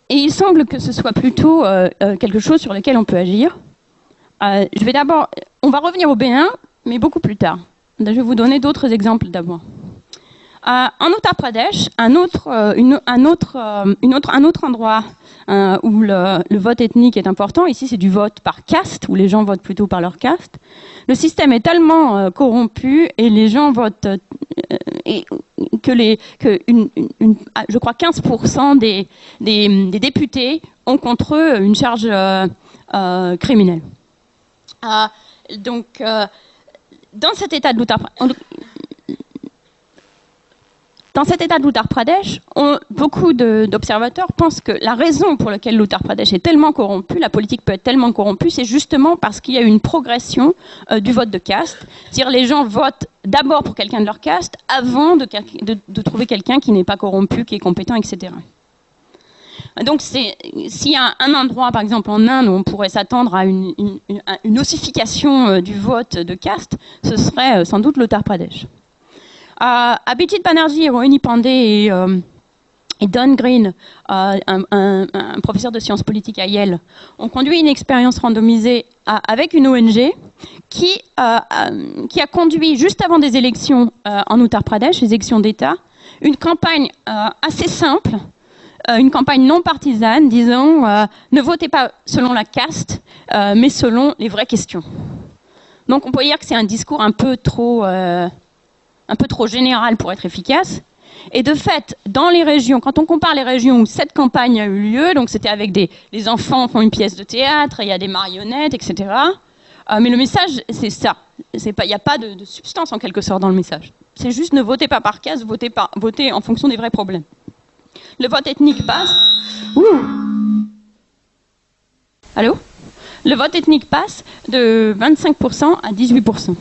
Et il semble que ce soit plutôt quelque chose sur lequel on peut agir. On va revenir au Bénin, mais beaucoup plus tard. Je vais vous donner d'autres exemples d'abord. En Uttar Pradesh, un autre endroit où le vote ethnique est important, ici c'est du vote par caste, où les gens votent plutôt par leur caste. Le système est tellement corrompu et les gens votent je crois 15% des députés ont contre eux une charge criminelle. Dans cet état de l'Uttar Pradesh, beaucoup d'observateurs pensent que la raison pour laquelle l'Uttar Pradesh est tellement corrompu, la politique peut être tellement corrompue, c'est justement parce qu'il y a eu une progression du vote de caste. C'est-à-dire les gens votent d'abord pour quelqu'un de leur caste avant de trouver quelqu'un qui n'est pas corrompu, qui est compétent, etc. Donc s'il y a un endroit, par exemple en Inde, où on pourrait s'attendre à une ossification du vote de caste, ce serait sans doute l'Uttar Pradesh. Abhijit Banerjee, Rohini Pandey et Don Green, un professeur de sciences politiques à Yale, ont conduit une expérience randomisée avec une ONG qui a conduit, juste avant des élections en Uttar Pradesh, les élections d'État, une campagne assez simple, une campagne non partisane, disant ne votez pas selon la caste, mais selon les vraies questions. Donc on peut dire que c'est un discours un peu trop général pour être efficace. Et de fait, dans les régions, quand on compare les régions où cette campagne a eu lieu, donc c'était avec les enfants font une pièce de théâtre, il y a des marionnettes, etc. Mais le message, c'est ça. Il n'y a pas de substance en quelque sorte dans le message. C'est juste ne votez pas par caste, votez en fonction des vrais problèmes. Le vote ethnique passe. Allô ? Le vote ethnique passe de 25% à 18%.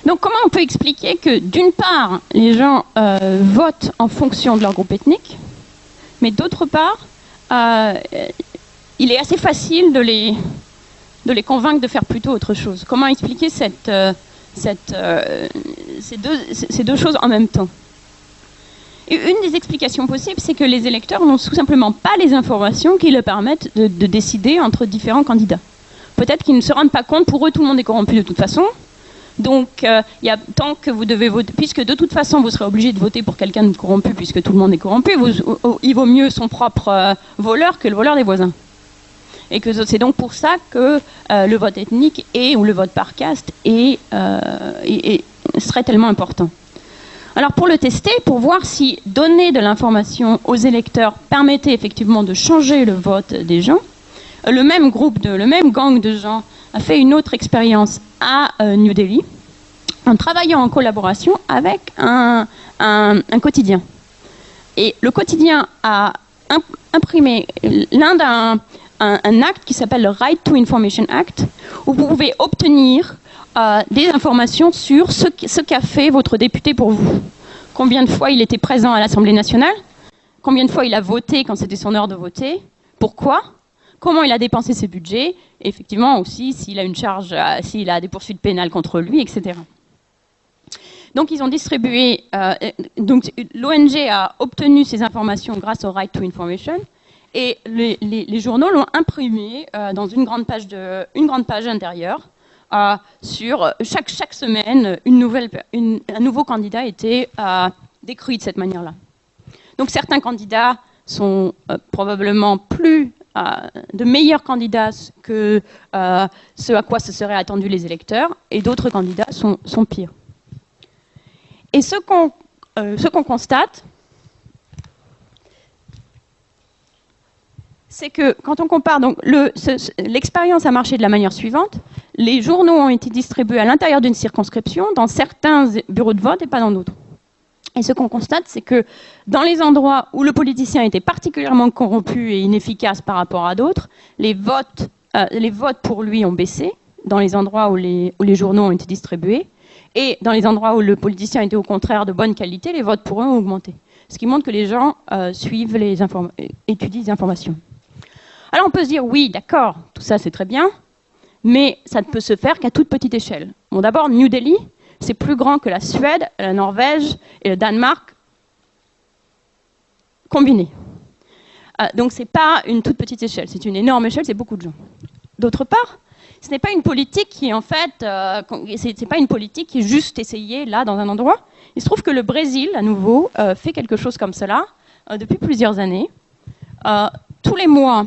Donc comment on peut expliquer que d'une part, les gens votent en fonction de leur groupe ethnique, mais d'autre part, il est assez facile de les convaincre de faire plutôt autre chose. Comment expliquer ces deux choses en même temps? Et une des explications possibles, c'est que les électeurs n'ont tout simplement pas les informations qui leur permettent de décider entre différents candidats. Peut-être qu'ils ne se rendent pas compte, pour eux tout le monde est corrompu de toute façon. Donc, tant que vous devez voter, puisque de toute façon vous serez obligé de voter pour quelqu'un de corrompu, puisque tout le monde est corrompu, il vaut mieux son propre voleur que le voleur des voisins. Et que c'est donc pour ça que le vote ethnique ou le vote par caste serait tellement important. Alors pour le tester, pour voir si donner de l'information aux électeurs permettait effectivement de changer le vote des gens, le même gang de gens a fait une autre expérience à New Delhi, en travaillant en collaboration avec un quotidien. Et le quotidien a imprimé un acte qui s'appelle le Right to Information Act, où vous pouvez obtenir des informations sur ce qu'a fait votre député pour vous. Combien de fois il était présent à l'Assemblée nationale, combien de fois il a voté quand c'était son heure de voter, pourquoi, comment il a dépensé ses budgets, et effectivement aussi s'il a une charge, s'il a des poursuites pénales contre lui, etc. Donc ils ont distribué, donc l'ONG a obtenu ces informations grâce au Right to Information, et les journaux l'ont imprimé dans une grande page intérieure. Sur chaque semaine, un nouveau candidat était décrit de cette manière-là. Donc certains candidats sont probablement de meilleurs candidats que ce à quoi se seraient attendus les électeurs, et d'autres candidats sont pires. Et ce qu'on constate, c'est que quand on compare, donc l'expérience a marché de la manière suivante. Les journaux ont été distribués à l'intérieur d'une circonscription, dans certains bureaux de vote et pas dans d'autres. Et ce qu'on constate, c'est que dans les endroits où le politicien était particulièrement corrompu et inefficace par rapport à d'autres, les votes pour lui ont baissé, dans les endroits où les journaux ont été distribués, et dans les endroits où le politicien était au contraire de bonne qualité, les votes pour eux ont augmenté. Ce qui montre que les gens étudient les informations. Alors on peut se dire, oui, d'accord, tout ça c'est très bien, mais ça ne peut se faire qu'à toute petite échelle. Bon, d'abord, New Delhi, c'est plus grand que la Suède, la Norvège et le Danemark combinés. Donc ce n'est pas une toute petite échelle, c'est une énorme échelle, c'est beaucoup de gens. D'autre part, ce n'est pas une politique qui, en fait, c'est pas une politique qui est juste essayée là, dans un endroit. Il se trouve que le Brésil, à nouveau, fait quelque chose comme cela depuis plusieurs années. Tous les mois,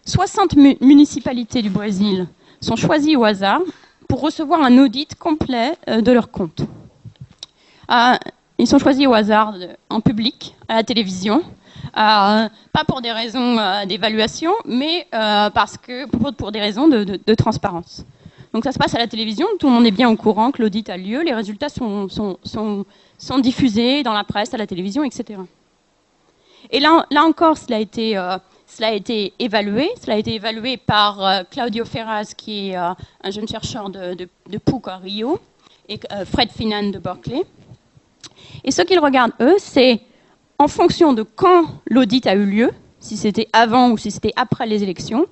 60 municipalités du Brésil sont choisies au hasard pour recevoir un audit complet de leurs comptes. Ils sont choisis au hasard en public, à la télévision. Pas pour des raisons d'évaluation, mais pour des raisons de transparence. Donc ça se passe à la télévision, tout le monde est bien au courant que l'audit a lieu, les résultats sont diffusés dans la presse, à la télévision, etc. Et là encore, cela a été évalué par Claudio Ferraz, qui est un jeune chercheur de PUC à Rio, et Fred Finan de Berkeley. Et ce qu'ils regardent, eux, c'est en fonction de quand l'audit a eu lieu, si c'était avant ou si c'était après les élections,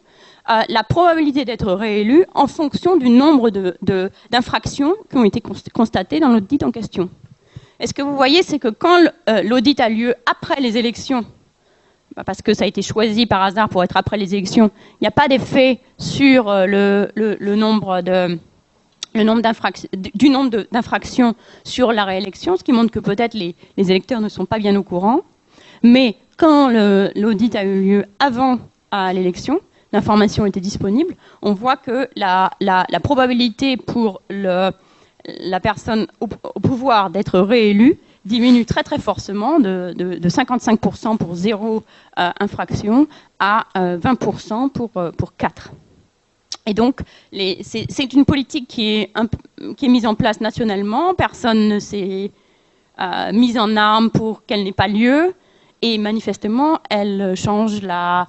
la probabilité d'être réélu en fonction du nombre d'infractions qui ont été constatées dans l'audit en question. Et ce que vous voyez, c'est que quand l'audit a lieu après les élections, parce que ça a été choisi par hasard pour être après les élections, il n'y a pas d'effet sur le nombre d'infractions sur la réélection, ce qui montre que peut-être les électeurs ne sont pas bien au courant. Mais quand l'audit a eu lieu avant l'élection, l'information était disponible, on voit que la probabilité pour la personne au pouvoir d'être réélue diminue très très fortement de 55% pour 0 infraction à 20% pour 4. Et donc, c'est une politique qui est mise en place nationalement. Personne ne s'est mis en arme pour qu'elle n'ait pas lieu. Et manifestement, elle change la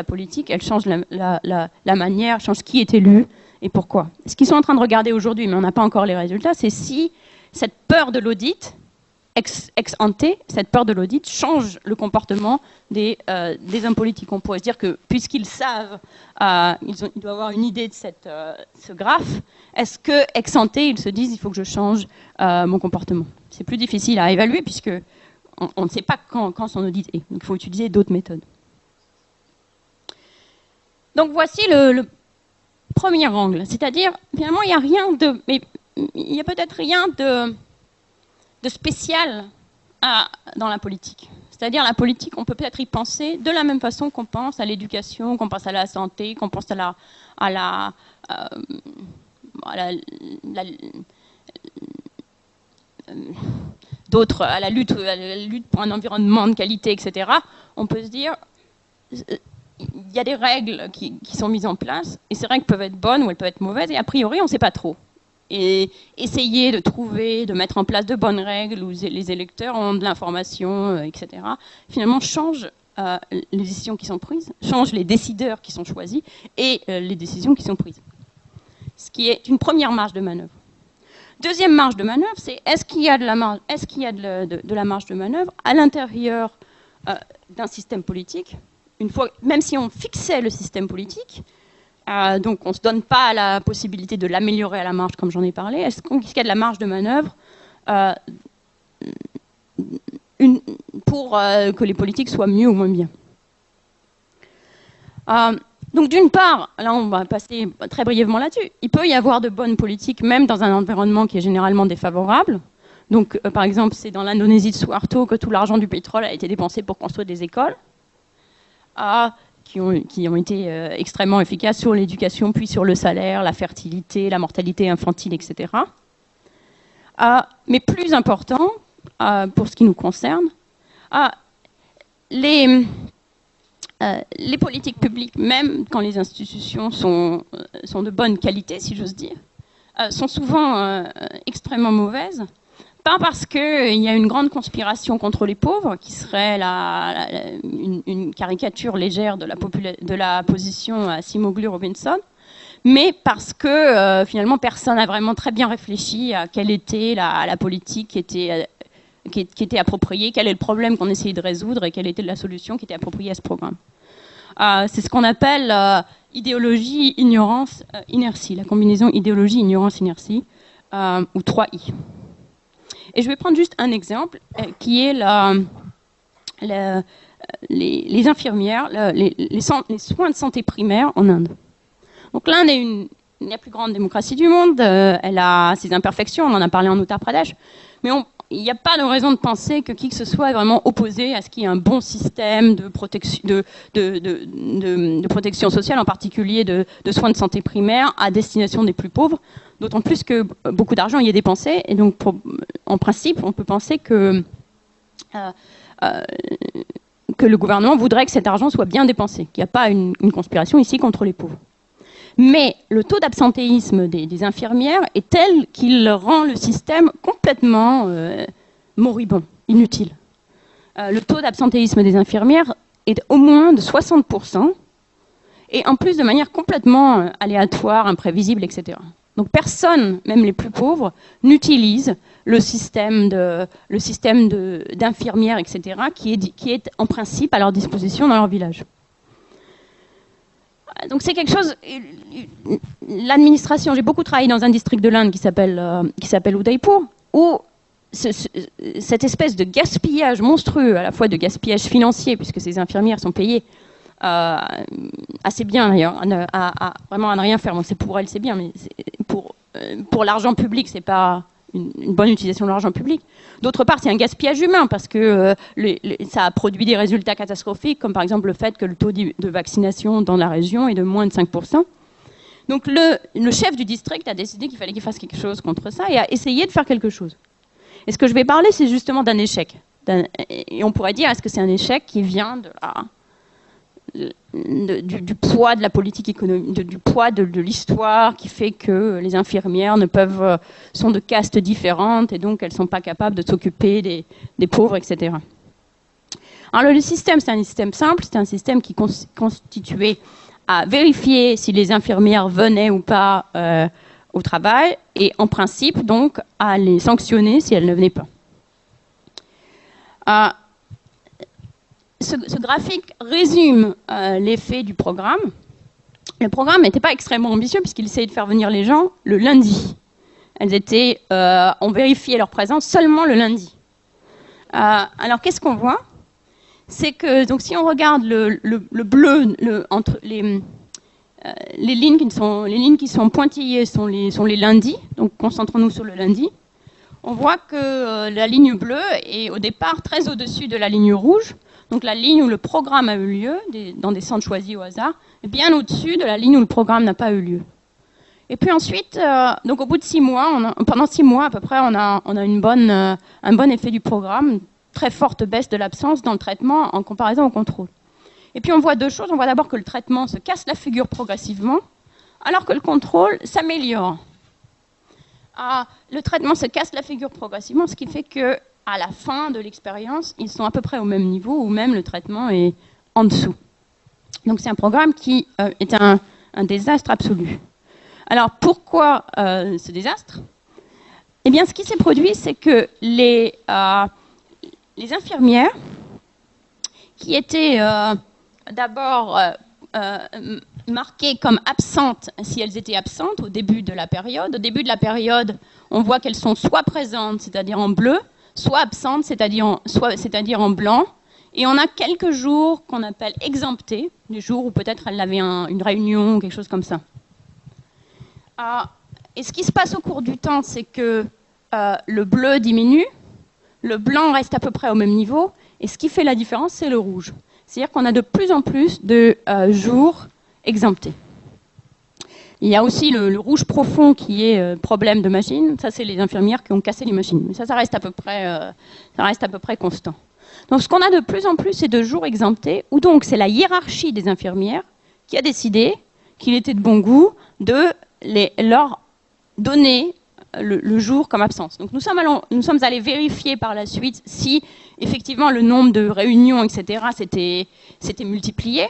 politique, elle change la manière, elle change qui est élu et pourquoi. Ce qu'ils sont en train de regarder aujourd'hui, mais on n'a pas encore les résultats, c'est si cette peur de l'audit, ex ante, cette peur de l'audit change le comportement des hommes politiques. On pourrait se dire que puisqu'ils savent, ils doivent avoir une idée de ce graphe, est-ce que ex ante, ils se disent il faut que je change mon comportement? C'est plus difficile à évaluer puisque on ne sait pas quand son audit est. Donc il faut utiliser d'autres méthodes. Donc voici le premier angle, c'est-à-dire finalement il n'y a peut-être rien de spécial dans la politique. C'est-à-dire la politique, on peut peut-être y penser de la même façon qu'on pense à l'éducation, qu'on pense à la santé, qu'on pense à la lutte pour un environnement de qualité, etc. On peut se dire, il y a des règles qui sont mises en place, et ces règles peuvent être bonnes ou elles peuvent être mauvaises, et a priori, on ne sait pas trop. Et essayer de mettre en place de bonnes règles où les électeurs ont de l'information, etc., finalement change les décisions qui sont prises, change les décideurs qui sont choisis et les décisions qui sont prises. Ce qui est une première marge de manœuvre. Deuxième marge de manœuvre, c'est est-ce qu'il y a de la marge de manœuvre à l'intérieur d'un système politique, même si on fixait le système politique. Donc on ne se donne pas la possibilité de l'améliorer à la marge, comme j'en ai parlé. Est-ce qu'il y a de la marge de manœuvre pour que les politiques soient mieux ou moins bien? Donc d'une part, là on va passer très brièvement là-dessus, il peut y avoir de bonnes politiques même dans un environnement qui est généralement défavorable. Donc par exemple, c'est dans l'Indonésie de Suharto que tout l'argent du pétrole a été dépensé pour construire des écoles. Qui ont été extrêmement efficaces sur l'éducation, puis sur le salaire, la fertilité, la mortalité infantile, etc. Mais plus important, pour ce qui nous concerne, les politiques publiques, même quand les institutions sont de bonne qualité, si j'ose dire, sont souvent extrêmement mauvaises. Pas parce qu'il y a une grande conspiration contre les pauvres, qui serait une caricature légère de la position à Acemoglu-Robinson, mais parce que finalement personne n'a vraiment très bien réfléchi à quelle était la politique qui était appropriée, quel est le problème qu'on essayait de résoudre et quelle était la solution qui était appropriée à ce programme. C'est ce qu'on appelle idéologie, ignorance, inertie, la combinaison idéologie, ignorance, inertie, ou 3I. Et je vais prendre juste un exemple qui est les infirmières, les soins de santé primaires en Inde. Donc l'Inde est la plus grande démocratie du monde, elle a ses imperfections, on en a parlé en Uttar Pradesh, mais il n'y a pas de raison de penser que qui que ce soit est vraiment opposé à ce qu'il y ait un bon système de protection sociale, en particulier de soins de santé primaire à destination des plus pauvres, d'autant plus que beaucoup d'argent y est dépensé, et donc en principe on peut penser que le gouvernement voudrait que cet argent soit bien dépensé, qu'il n'y a pas une conspiration ici contre les pauvres. Mais le taux d'absentéisme des infirmières est tel qu'il rend le système complètement moribond, inutile. Le taux d'absentéisme des infirmières est au moins de 60%, et en plus de manière complètement aléatoire, imprévisible, etc. Donc personne, même les plus pauvres, n'utilise le système d'infirmières, etc., qui est en principe à leur disposition dans leur village. Donc c'est quelque chose, l'administration, j'ai beaucoup travaillé dans un district de l'Inde qui s'appelle Udaipur, où cette espèce de gaspillage monstrueux, à la fois de gaspillage financier, puisque ces infirmières sont payées assez bien d'ailleurs, vraiment à ne rien faire. Bon, c'est pour elles, c'est bien, mais pour l'argent public, c'est pas une bonne utilisation de l'argent public. D'autre part, c'est un gaspillage humain parce que ça a produit des résultats catastrophiques, comme par exemple le fait que le taux de vaccination dans la région est de moins de 5%. Donc le chef du district a décidé qu'il fallait qu'il fasse quelque chose contre ça et a essayé de faire quelque chose. Et ce que je vais parler, c'est justement d'un échec. Et on pourrait dire, est-ce que c'est un échec qui vient du poids de la politique économique, du poids de l'histoire qui fait que les infirmières sont de castes différentes et donc elles ne sont pas capables de s'occuper des pauvres, etc. Alors le système, c'est un système simple, c'est un système qui constituait à vérifier si les infirmières venaient ou pas au travail et en principe donc à les sanctionner si elles ne venaient pas. Ce graphique résume l'effet du programme. Le programme n'était pas extrêmement ambitieux puisqu'il essayait de faire venir les gens le lundi. On vérifiait leur présence seulement le lundi. Alors qu'est-ce qu'on voit? C'est que donc, si on regarde le bleu entre les lignes qui sont pointillées sont les lundis, donc concentrons-nous sur le lundi. On voit que la ligne bleue est au départ très au-dessus de la ligne rouge. Donc la ligne où le programme a eu lieu, dans des centres choisis au hasard, est bien au-dessus de la ligne où le programme n'a pas eu lieu. Et puis ensuite, donc au bout de 6 mois, pendant 6 mois à peu près, on a un bon effet du programme, très forte baisse de l'absence dans le traitement en comparaison au contrôle. Et puis on voit deux choses. On voit d'abord que le traitement se casse la figure progressivement, alors que le contrôle s'améliore. Le traitement se casse la figure progressivement, ce qui fait que à la fin de l'expérience, ils sont à peu près au même niveau, ou même le traitement est en dessous. Donc c'est un programme qui est un désastre absolu. Alors pourquoi ce désastre? Eh bien ce qui s'est produit, c'est que les infirmières, qui étaient d'abord marquées comme absentes si elles étaient absentes au début de la période. Au début de la période, on voit qu'elles sont soit présentes, c'est-à-dire en bleu, soit absentes, c'est-à-dire en blanc. Et on a quelques jours qu'on appelle exemptés, des jours où peut-être elle avait une réunion ou quelque chose comme ça. Et ce qui se passe au cours du temps, c'est que le bleu diminue, le blanc reste à peu près au même niveau, et ce qui fait la différence, c'est le rouge. C'est-à-dire qu'on a de plus en plus de jours exemptés. Il y a aussi le rouge profond qui est problème de machine. Ça, c'est les infirmières qui ont cassé les machines. Mais ça reste à peu près constant. Donc, ce qu'on a de plus en plus, c'est de jours exemptés, où donc c'est la hiérarchie des infirmières qui a décidé qu'il était de bon goût de leur donner le jour comme absence. Donc, nous sommes allés vérifier par la suite si, effectivement, le nombre de réunions, etc., s'était multiplié,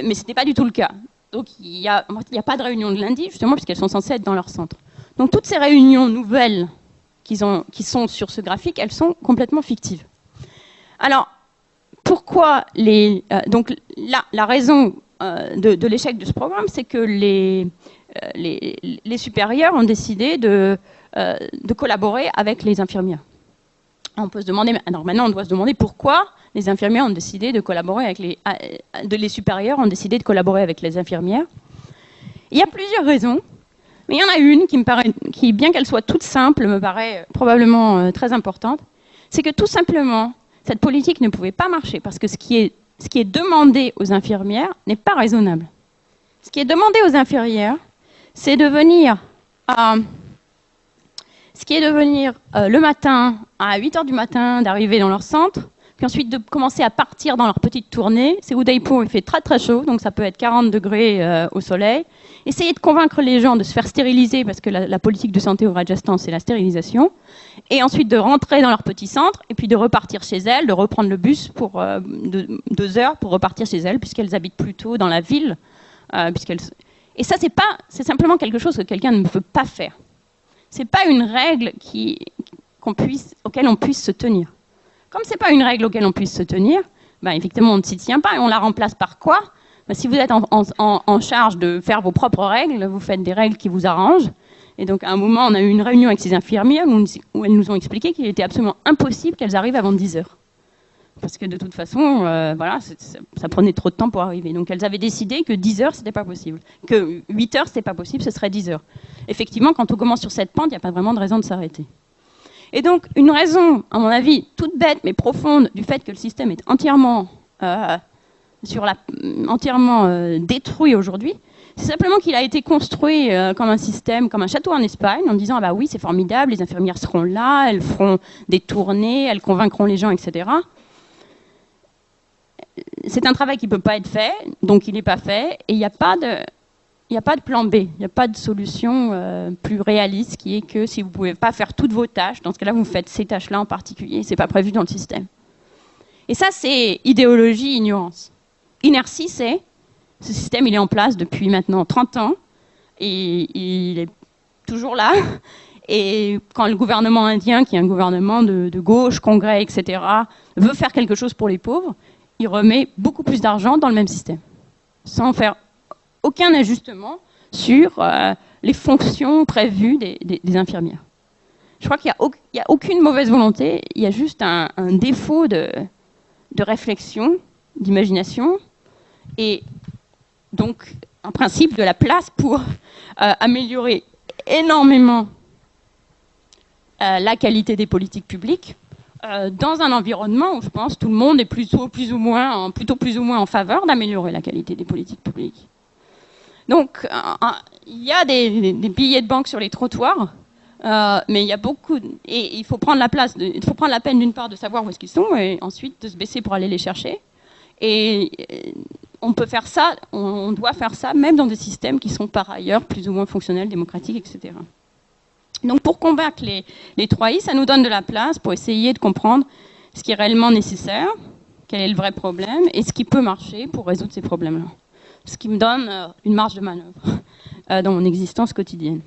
mais ce n'était pas du tout le cas. Donc, il n'y a pas de réunion de lundi, justement, puisqu'elles sont censées être dans leur centre. Donc, toutes ces réunions nouvelles qui sont sur ce graphique, elles sont complètement fictives. Alors, pourquoi donc, la raison de l'échec de ce programme, c'est que les supérieurs ont décidé de collaborer avec les infirmières. On peut se demander, alors maintenant on doit se demander pourquoi les infirmières ont décidé de collaborer avec les supérieurs ont décidé de collaborer avec les infirmières. Il y a plusieurs raisons, mais il y en a une qui me paraît, qui bien qu'elle soit toute simple, me paraît probablement très importante. C'est que tout simplement, cette politique ne pouvait pas marcher parce que ce qui est demandé aux infirmières n'est pas raisonnable. Ce qui est demandé aux infirmières, c'est de venir le matin à 8 h du matin, d'arriver dans leur centre, puis ensuite de commencer à partir dans leur petite tournée. C'est Udaipur, il fait très très chaud, donc ça peut être 40 degrés au soleil. Essayer de convaincre les gens de se faire stériliser, parce que la politique de santé au Rajasthan, c'est la stérilisation. Et ensuite de rentrer dans leur petit centre, et puis de repartir chez elles, de reprendre le bus pour 2 heures pour repartir chez elles, puisqu'elles habitent plutôt dans la ville. Et ça, c'est simplement quelque chose que quelqu'un ne peut pas faire. C'est pas une règle auquel on puisse se tenir. Comme c'est pas une règle auquel on puisse se tenir, ben effectivement on ne s'y tient pas et on la remplace par quoi? Ben, si vous êtes en charge de faire vos propres règles, vous faites des règles qui vous arrangent. Et donc à un moment, on a eu une réunion avec ces infirmières où elles nous ont expliqué qu'il était absolument impossible qu'elles arrivent avant 10 heures. Parce que de toute façon, voilà, ça prenait trop de temps pour arriver. Donc elles avaient décidé que 10 heures, c'était pas possible. Que 8 heures, c'était pas possible, ce serait 10 heures. Effectivement, quand on commence sur cette pente, il n'y a pas vraiment de raison de s'arrêter. Et donc, une raison, à mon avis, toute bête mais profonde du fait que le système est entièrement détruit aujourd'hui, c'est simplement qu'il a été construit comme un système, comme un château en Espagne, en disant ah bah oui, c'est formidable, les infirmières seront là, elles feront des tournées, elles convaincront les gens, etc. C'est un travail qui ne peut pas être fait, donc il n'est pas fait, et il n'y a pas de plan B, il n'y a pas de solution plus réaliste qui est que si vous ne pouvez pas faire toutes vos tâches, dans ce cas-là, vous faites ces tâches-là en particulier, ce n'est pas prévu dans le système. Et ça, c'est idéologie, ignorance. Inertie, c'est ce système, il est en place depuis maintenant 30 ans, et il est toujours là. Et quand le gouvernement indien, qui est un gouvernement de gauche, congrès, etc., veut faire quelque chose pour les pauvres, il remet beaucoup plus d'argent dans le même système, sans faire aucun ajustement sur les fonctions prévues des infirmières. Je crois qu'il n'y a aucune mauvaise volonté, il y a juste un défaut de réflexion, d'imagination, et donc en principe de la place pour améliorer énormément la qualité des politiques publiques dans un environnement où je pense que tout le monde est plutôt plus ou moins en faveur d'améliorer la qualité des politiques publiques. Donc, il y a des billets de banque sur les trottoirs, mais il y a beaucoup... Et il faut prendre la peine d'une part de savoir où est-ce qu'ils sont, et ensuite de se baisser pour aller les chercher. Et on peut faire ça, on doit faire ça, même dans des systèmes qui sont par ailleurs plus ou moins fonctionnels, démocratiques, etc. Donc pour combattre les 3I, ça nous donne de la place pour essayer de comprendre ce qui est réellement nécessaire, quel est le vrai problème, et ce qui peut marcher pour résoudre ces problèmes-là. Ce qui me donne une marge de manœuvre dans mon existence quotidienne.